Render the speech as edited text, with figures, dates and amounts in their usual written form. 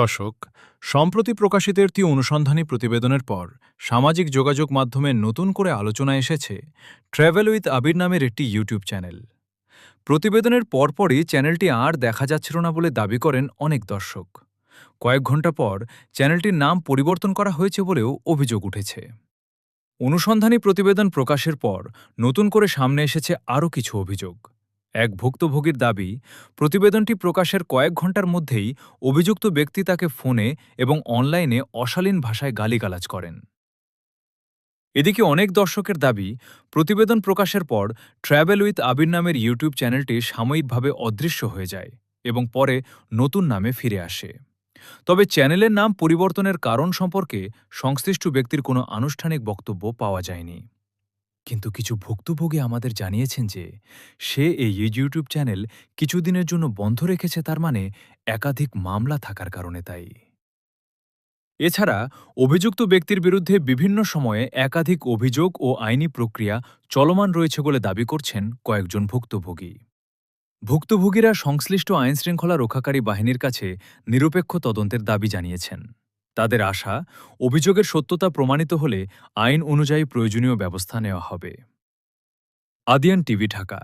দর্শক, সম্প্রতি প্রকাশিত একটি অনুসন্ধানী প্রতিবেদনের পর সামাজিক যোগাযোগ মাধ্যমে নতুন করে আলোচনায় এসেছে ট্র্যাভেল উইথ আবির নামের একটি ইউটিউব চ্যানেল। প্রতিবেদনের পরপরই চ্যানেলটি আর দেখা যাচ্ছিল না বলে দাবি করেন অনেক দর্শক। কয়েক ঘন্টা পর চ্যানেলটির নাম পরিবর্তন করা হয়েছে বলেও অভিযোগ উঠেছে। অনুসন্ধানী প্রতিবেদন প্রকাশের পর নতুন করে সামনে এসেছে আরও কিছু অভিযোগ। এক ভুক্তভোগীর দাবি, প্রতিবেদনটি প্রকাশের কয়েক ঘন্টার মধ্যেই অভিযুক্ত ব্যক্তি তাকে ফোনে এবং অনলাইনে অশালীন ভাষায় গালিগালাজ করেন। এদিকে অনেক দর্শকের দাবি, প্রতিবেদন প্রকাশের পর ট্র্যাভেল উইথ আবির নামের ইউটিউব চ্যানেলটি সাময়িকভাবে অদৃশ্য হয়ে যায় এবং পরে নতুন নামে ফিরে আসে। তবে চ্যানেলের নাম পরিবর্তনের কারণ সম্পর্কে সংশ্লিষ্ট ব্যক্তির কোনো আনুষ্ঠানিক বক্তব্য পাওয়া যায়নি। কিন্তু কিছু ভুক্তভোগী আমাদের জানিয়েছেন যে সে এই ইউটিউব চ্যানেল কিছুদিনের জন্য বন্ধ রেখেছে, তার মানে একাধিক মামলা থাকার কারণে। তাই এছাড়া অভিযুক্ত ব্যক্তির বিরুদ্ধে বিভিন্ন সময়ে একাধিক অভিযোগ ও আইনি প্রক্রিয়া চলমান রয়েছে বলে দাবি করছেন কয়েকজন ভুক্তভোগী। ভুক্তভোগীরা সংশ্লিষ্ট আইনশৃঙ্খলা রক্ষাকারী বাহিনীর কাছে নিরপেক্ষ তদন্তের দাবি জানিয়েছেন। তাদের আশা, অভিযোগের সত্যতা প্রমাণিত হলে আইন অনুযায়ী প্রয়োজনীয় ব্যবস্থা নেওয়া হবে। আদিয়ান টিভি, ঢাকা।